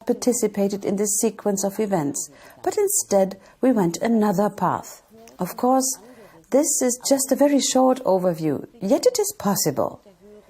participated in this sequence of events, but instead we went another path. Of course, this is just a very short overview, yet it is possible.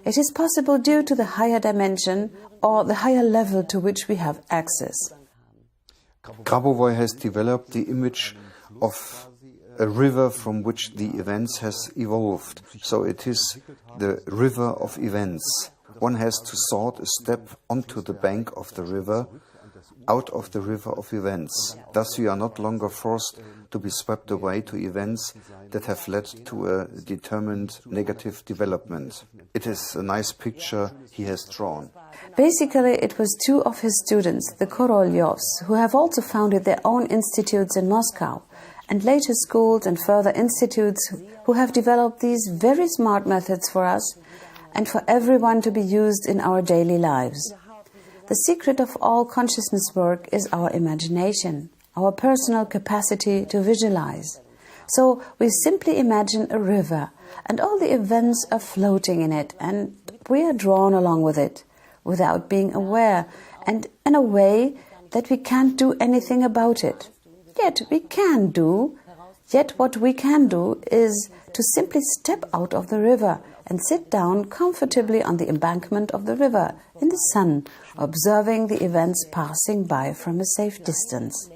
It is possible due to the higher dimension or the higher level to which we have access. Grabovoi has developed the image of a river from which the events has evolved. So it is the river of events. One has to sort a step onto the bank of the river, out of the river of events. Thus we are not longer forced to be swept away to events that have led to a determined negative development. It is a nice picture he has drawn. Basically, it was two of his students, the Korolyovs, who have also founded their own institutes in Moscow, and later schools and further institutes who have developed these very smart methods for us and for everyone to be used in our daily lives. The secret of all consciousness work is our imagination, our personal capacity to visualize. So we simply imagine a river, and all the events are floating in it, and we are drawn along with it, without being aware, and in a way that we can't do anything about it. Yet what we can do is to simply step out of the river and sit down comfortably on the embankment of the river in the sun, observing the events passing by from a safe distance.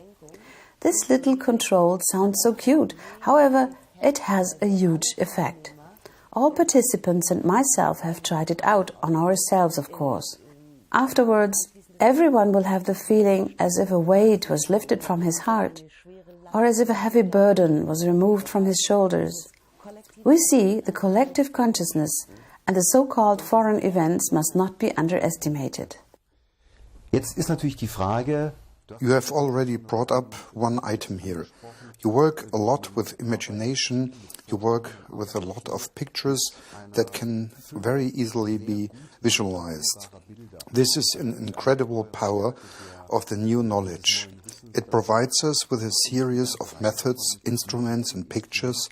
This little control sounds so cute, however, it has a huge effect. All participants and myself have tried it out on ourselves, of course. Afterwards, everyone will have the feeling as if a weight was lifted from his heart, or as if a heavy burden was removed from his shoulders. We see the collective consciousness, and the so-called foreign events must not be underestimated. Jetzt ist natürlich die Frage. You have already brought up one item here. You work a lot with imagination, you work with a lot of pictures that can very easily be visualized. This is an incredible power of the new knowledge. It provides us with a series of methods, instruments and pictures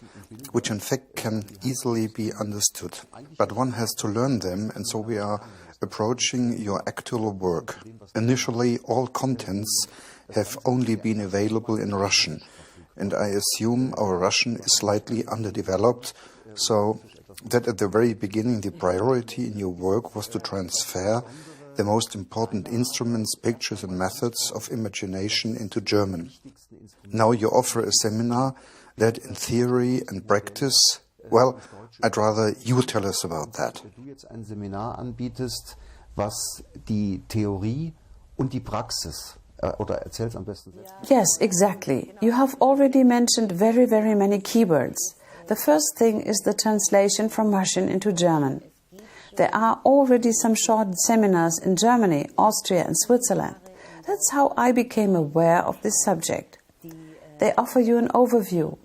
which in fact can easily be understood. But one has to learn them, and so we are approaching your actual work. Initially, all contents have only been available in Russian, and I assume our Russian is slightly underdeveloped, so that at the very beginning the priority in your work was to transfer the most important instruments, pictures and methods of imagination into German. Now you offer a seminar that in theory and practice, well, I'd rather you tell us about that. Du jetzt ein Seminar anbietest, was die Theorie und die Praxis oder erzähl's am besten selbst. Yes, exactly. You have already mentioned very, very many keywords. The first thing is the translation from Russian into German. There are already some short seminars in Germany, Austria and Switzerland. That's how I became aware of this subject. They offer you an overview.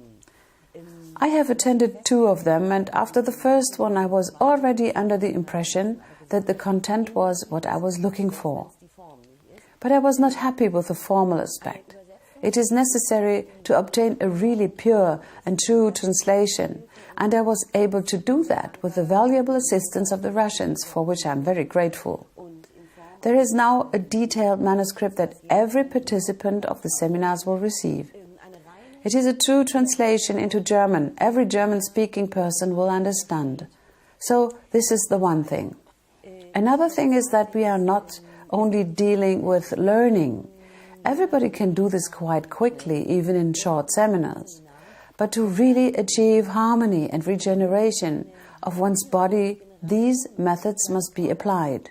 I have attended 2 of them, and after the first one I was already under the impression that the content was what I was looking for. But I was not happy with the formal aspect. It is necessary to obtain a really pure and true translation, and I was able to do that with the valuable assistance of the Russians, for which I am very grateful. There is now a detailed manuscript that every participant of the seminars will receive. It is a true translation into German. Every German-speaking person will understand. So this is the one thing. Another thing is that we are not only dealing with learning. Everybody can do this quite quickly, even in short seminars. But to really achieve harmony and regeneration of one's body, these methods must be applied.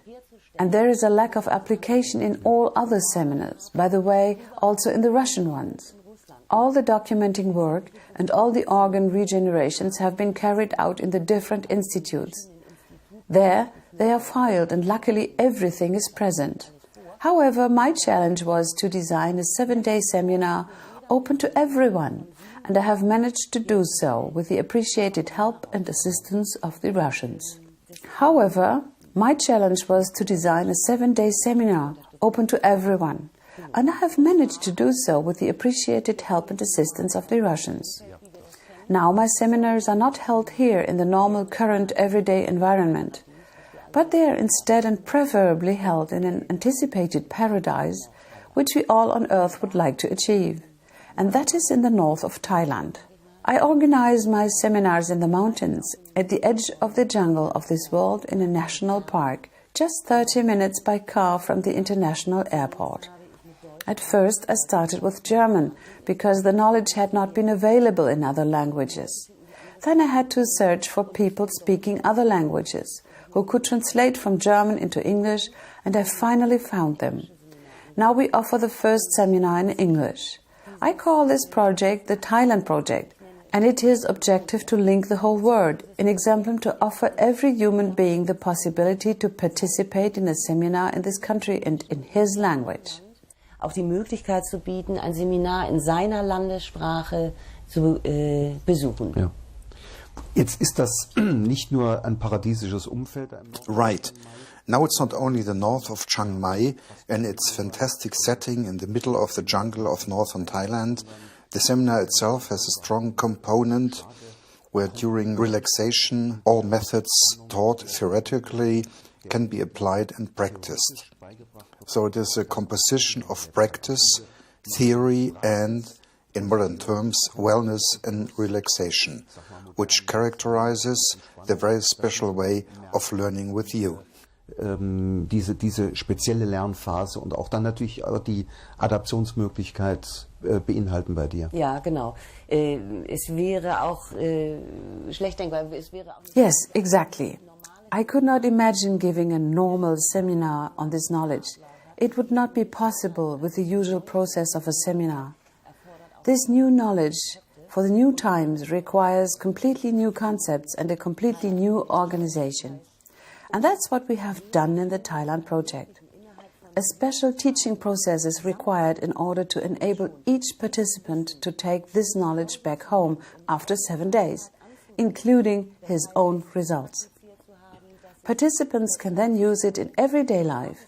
And there is a lack of application in all other seminars, by the way, also in the Russian ones. All the documenting work and all the organ regenerations have been carried out in the different institutes. There, they are filed, and luckily everything is present. However, my challenge was to design a 7-day seminar open to everyone, and I have managed to do so with the appreciated help and assistance of the Russians. However, my challenge was to design a 7-day seminar open to everyone, and I have managed to do so with the appreciated help and assistance of the Russians. Now my seminars are not held here in the normal, current, everyday environment, but they are instead and preferably held in an anticipated paradise which we all on earth would like to achieve, and that is in the north of Thailand. I organize my seminars in the mountains, at the edge of the jungle of this world in a national park, just 30 minutes by car from the international airport. At first I started with German, because the knowledge had not been available in other languages. Then I had to search for people speaking other languages, who could translate from German into English, and I finally found them. Now we offer the first seminar in English. I call this project the Thailand Project, and it is objective to link the whole world, in example to offer every human being the possibility to participate in a seminar in this country and in his language. Auch die Möglichkeit zu bieten, ein Seminar in seiner Landessprache zu besuchen. Ja. Jetzt ist das nicht nur ein paradiesisches Umfeld. Right. Now it's not only the north of Chiang Mai and its fantastic setting in the middle of the jungle of northern Thailand. The seminar itself has a strong component where during relaxation all methods taught theoretically can be applied and practiced. So it is a composition of practice, theory and, in modern terms, wellness and relaxation, which characterizes the very special way of learning with you. Diese spezielle Lernphase und auch dann natürlich auch die Adaptionsmöglichkeit beinhalten bei dir. Ja, genau. Es wäre auch schlecht denkbar. Es wäre auch Yes, exactly. I could not imagine giving a normal seminar on this knowledge. It would not be possible with the usual process of a seminar. This new knowledge for the new times requires completely new concepts and a completely new organization. And that's what we have done in the Thailand project. A special teaching process is required in order to enable each participant to take this knowledge back home after 7 days, including his own results. Participants can then use it in everyday life,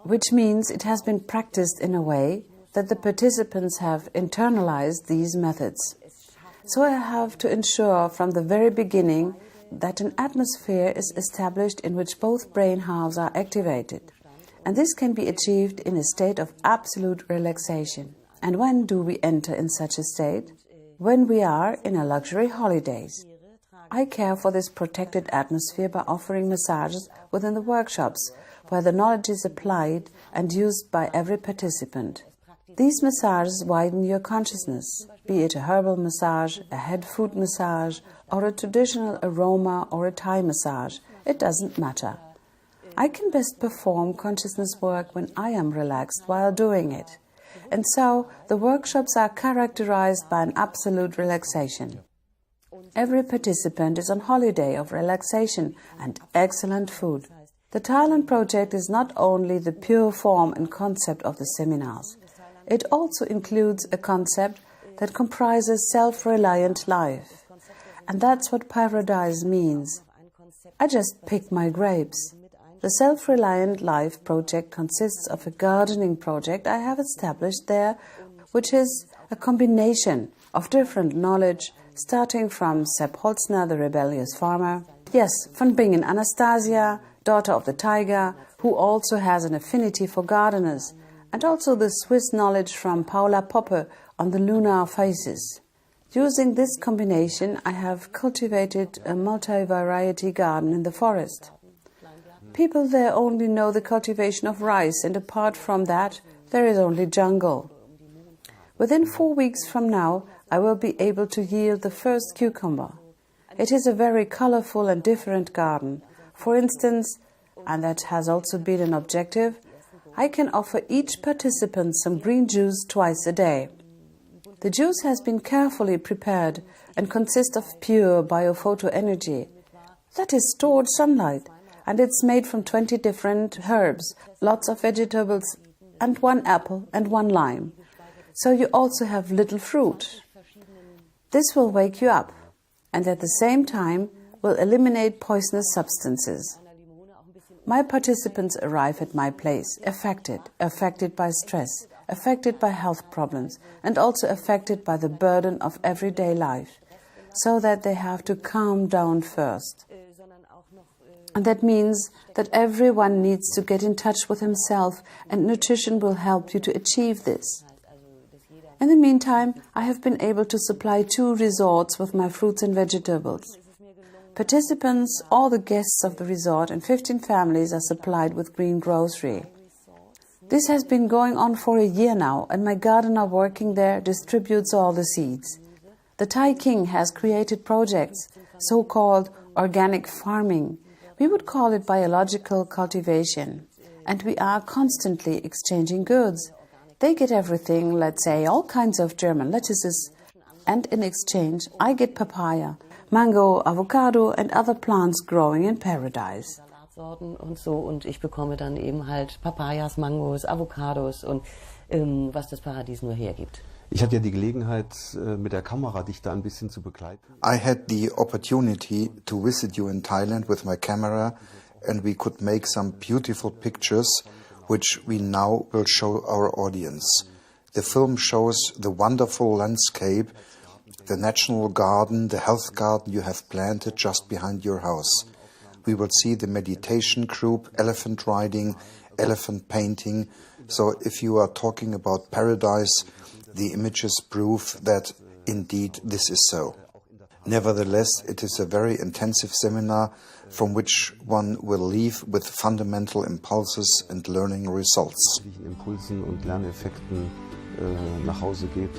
which means it has been practiced in a way that the participants have internalized these methods. So I have to ensure from the very beginning that an atmosphere is established in which both brain halves are activated. And this can be achieved in a state of absolute relaxation. And when do we enter in such a state? When we are in a luxury holidays. I care for this protected atmosphere by offering massages within the workshops, where the knowledge is applied and used by every participant. These massages widen your consciousness, be it a herbal massage, a head food massage, or a traditional aroma or a Thai massage. It doesn't matter. I can best perform consciousness work when I am relaxed while doing it. And so the workshops are characterized by an absolute relaxation. Every participant is on holiday of relaxation and excellent food. The Thailand project is not only the pure form and concept of the seminars. It also includes a concept that comprises self-reliant life. And that's what paradise means. I just pick my grapes. The Self-Reliant Life project consists of a gardening project I have established there, which is a combination of different knowledge, starting from Sepp Holzner, the rebellious farmer, yes, von Bingen Anastasia, daughter of the tiger, who also has an affinity for gardeners, and also the Swiss knowledge from Paula Poppe on the lunar phases. Using this combination, I have cultivated a multi-variety garden in the forest. People there only know the cultivation of rice, and apart from that, there is only jungle. Within 4 weeks from now, I will be able to yield the first cucumber. It is a very colorful and different garden. For instance, and that has also been an objective, I can offer each participant some green juice twice a day. The juice has been carefully prepared and consists of pure biophoto energy. That is stored sunlight, and it's made from 20 different herbs, lots of vegetables, and 1 apple and 1 lime. So you also have little fruit. This will wake you up, and at the same time will eliminate poisonous substances. My participants arrive at my place affected by stress, affected by health problems, and also affected by the burden of everyday life, so that they have to calm down first. And that means that everyone needs to get in touch with himself, and nutrition will help you to achieve this. In the meantime, I have been able to supply 2 resorts with my fruits and vegetables. Participants, all the guests of the resort, and 15 families are supplied with green grocery. This has been going on for a year now, and my gardener working there distributes all the seeds. The Thai king has created projects, so-called organic farming. We would call it biological cultivation. And we are constantly exchanging goods. They get everything, let's say, all kinds of German lettuces. And in exchange, I get papaya, mango, avocado and other plants growing in paradise. Salatsorten und so, und ich bekomme dann eben halt Papayas, Mangos, Avocados und was das Paradies nur hergibt. Ich hatte ja die Gelegenheit, mit der Kamera dich da ein bisschen zu begleiten. I had the opportunity to visit you in Thailand with my camera, and we could make some beautiful pictures which we now will show our audience. The film shows the wonderful landscape, the national garden, the health garden you have planted just behind your house. We will see the meditation group, elephant riding, elephant painting. So if you are talking about paradise, the images prove that indeed this is so. Nevertheless, it is a very intensive seminar from which one will leave with fundamental impulses and learning results. Impulsen und Lerneffekten nach Hause geht.